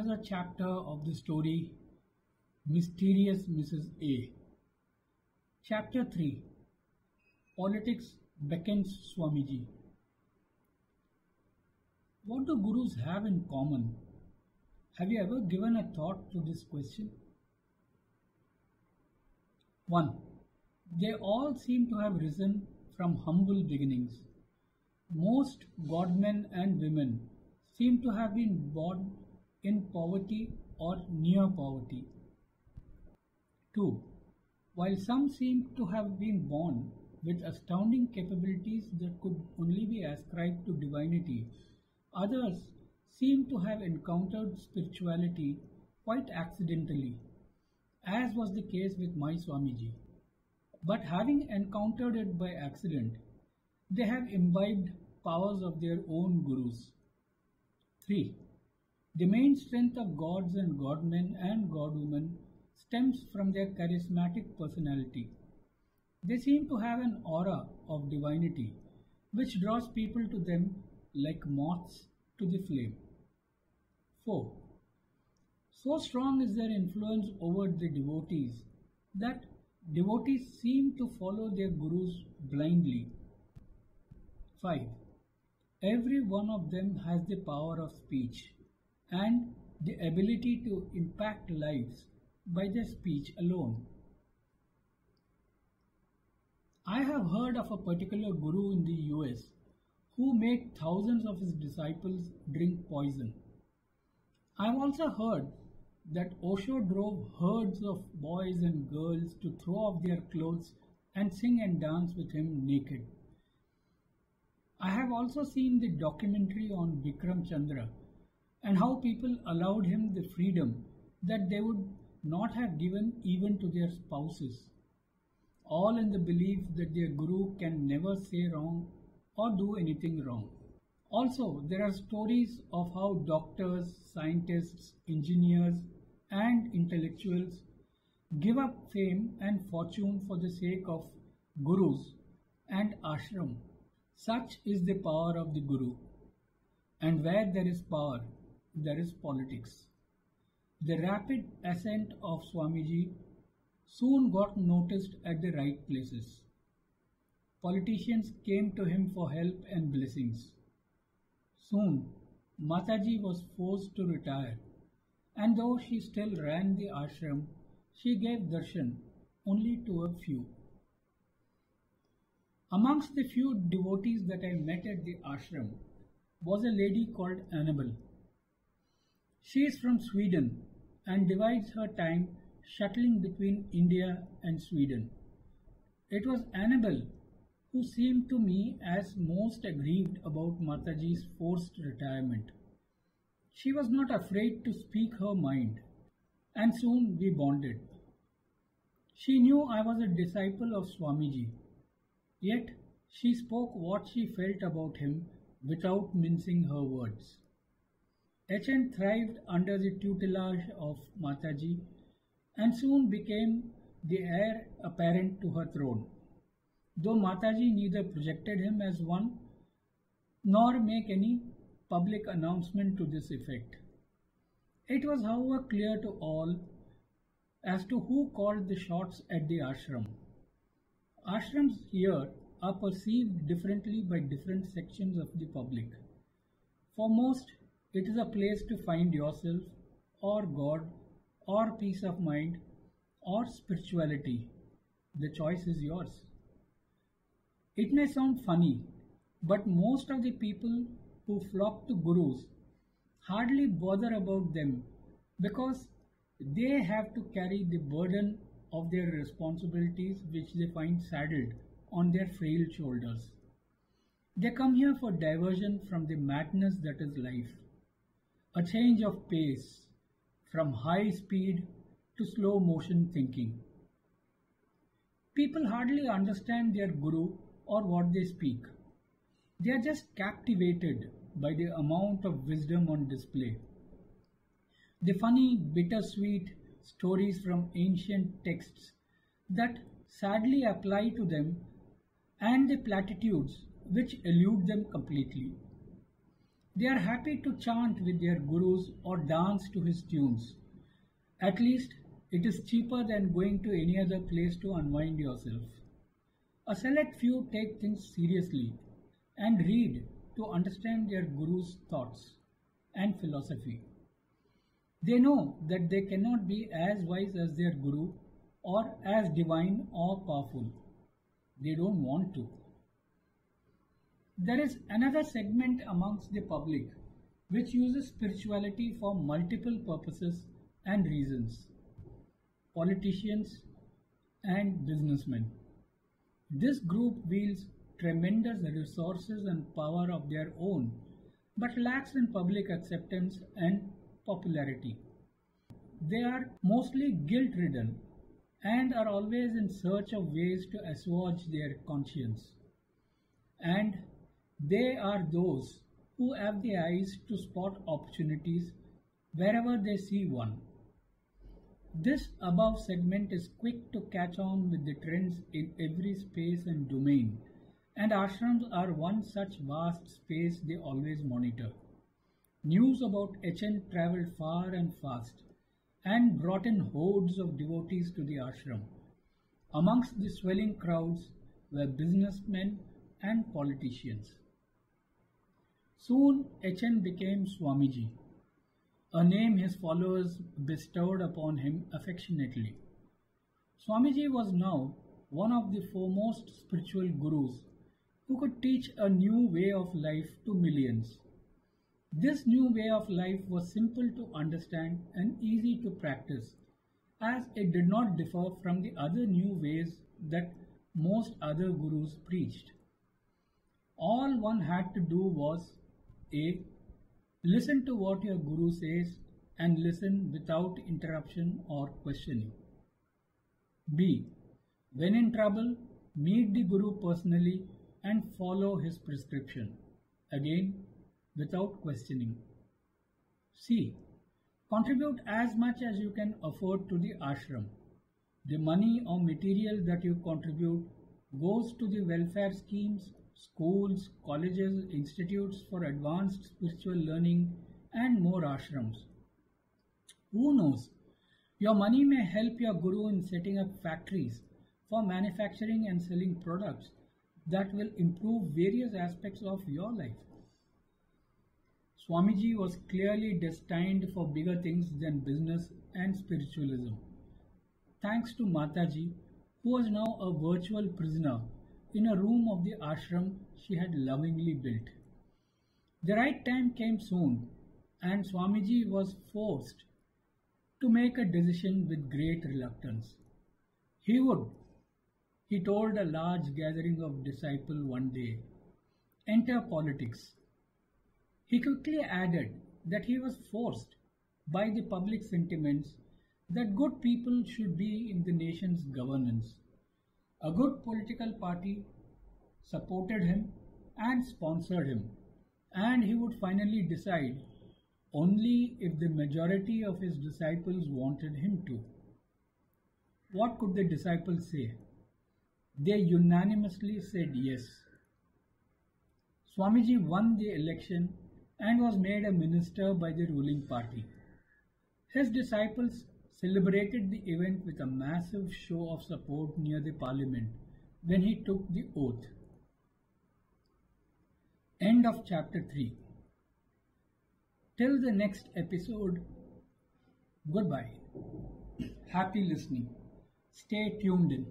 another chapter of the story Mysterious Mrs. A. Chapter 3 Politics Beckons Swamiji. What do gurus have in common? Have you ever given a thought to this question? 1. They all seem to have risen from humble beginnings. Most godmen and women seem to have been born in poverty or near poverty. 2. While some seem to have been born with astounding capabilities that could only be ascribed to divinity, others seem to have encountered spirituality quite accidentally, as was the case with my Swamiji. But having encountered it by accident, they have imbibed powers of their own gurus. 3. The main strength of gods and godmen and godwomen stems from their charismatic personality. They seem to have an aura of divinity which draws people to them like moths to the flame. 4. So strong is their influence over the devotees that devotees seem to follow their gurus blindly. 5. Every one of them has the power of speech and the ability to impact lives by their speech alone. I have heard of a particular guru in the US who made thousands of his disciples drink poison. I have also heard that Osho drove herds of boys and girls to throw off their clothes and sing and dance with him naked. I have also seen the documentary on Bikram Chandra and how people allowed him the freedom that they would not have given even to their spouses, all in the belief that their guru can never say wrong or do anything wrong. Also, there are stories of how doctors, scientists, engineers, and intellectuals give up fame and fortune for the sake of gurus and ashram. Such is the power of the guru. And where there is power, there is politics. The rapid ascent of Swamiji soon got noticed at the right places. Politicians came to him for help and blessings. Soon, Mataji was forced to retire, and though she still ran the ashram, she gave darshan only to a few. Amongst the few devotees that I met at the ashram was a lady called Annabel. She is from Sweden and divides her time shuttling between India and Sweden. It was Annabel who seemed to me as most aggrieved about Mataji's forced retirement. She was not afraid to speak her mind, and soon we bonded. She knew I was a disciple of Swamiji, yet she spoke what she felt about him without mincing her words. HN thrived under the tutelage of Mataji and soon became the heir apparent to her throne, though Mataji neither projected him as one nor make any public announcement to this effect. It was however clear to all as to who called the shots at the ashram. Ashrams here are perceived differently by different sections of the public. For most, it is a place to find yourself, or God, or peace of mind, or spirituality. The choice is yours. It may sound funny, but most of the people who flock to gurus hardly bother about them because they have to carry the burden of their responsibilities which they find saddled on their frail shoulders. They come here for diversion from the madness that is life, a change of pace from high speed to slow motion thinking. People hardly understand their guru or what they speak. They are just captivated by the amount of wisdom on display. The funny, bittersweet stories from ancient texts that sadly apply to them, and the platitudes which elude them completely. They are happy to chant with their gurus or dance to his tunes. At least it is cheaper than going to any other place to unwind yourself. A select few take things seriously and read to understand their guru's thoughts and philosophy. They know that they cannot be as wise as their guru or as divine or powerful. They don't want to. There is another segment amongst the public which uses spirituality for multiple purposes and reasons. Politicians and businessmen. This group wields tremendous resources and power of their own, but lacks in public acceptance and popularity. They are mostly guilt-ridden and are always in search of ways to assuage their conscience. And they are those who have the eyes to spot opportunities wherever they see one. This above segment is quick to catch on with the trends in every space and domain, and ashrams are one such vast space they always monitor. News about HN travelled far and fast and brought in hordes of devotees to the ashram. Amongst the swelling crowds were businessmen and politicians. Soon HN became Swamiji, a name his followers bestowed upon him affectionately. Swamiji was now one of the foremost spiritual gurus who could teach a new way of life to millions. This new way of life was simple to understand and easy to practice, as it did not differ from the other new ways that most other gurus preached. All one had to do was A. Listen to what your guru says and listen without interruption or questioning. B. When in trouble, meet the guru personally and follow his prescription. Again, without questioning. C. Contribute as much as you can afford to the ashram. The money or material that you contribute goes to the welfare schemes, schools, colleges, institutes for advanced spiritual learning and more ashrams. Who knows? Your money may help your guru in setting up factories for manufacturing and selling products that will improve various aspects of your life. Swamiji was clearly destined for bigger things than business and spiritualism. Thanks to Mataji, who was now a virtual prisoner in a room of the ashram she had lovingly built. The right time came soon, and Swamiji was forced to make a decision with great reluctance. He would, he told a large gathering of disciples one day, enter politics. He quickly added that he was forced by the public sentiments that good people should be in the nation's governance. A good political party supported him and sponsored him, and he would finally decide only if the majority of his disciples wanted him to. What could the disciples say? They unanimously said yes. Swamiji won the election and was made a minister by the ruling party. His disciples celebrated the event with a massive show of support near the parliament when he took the oath. End of chapter 3. Till the next episode, goodbye. Happy listening. Stay tuned in.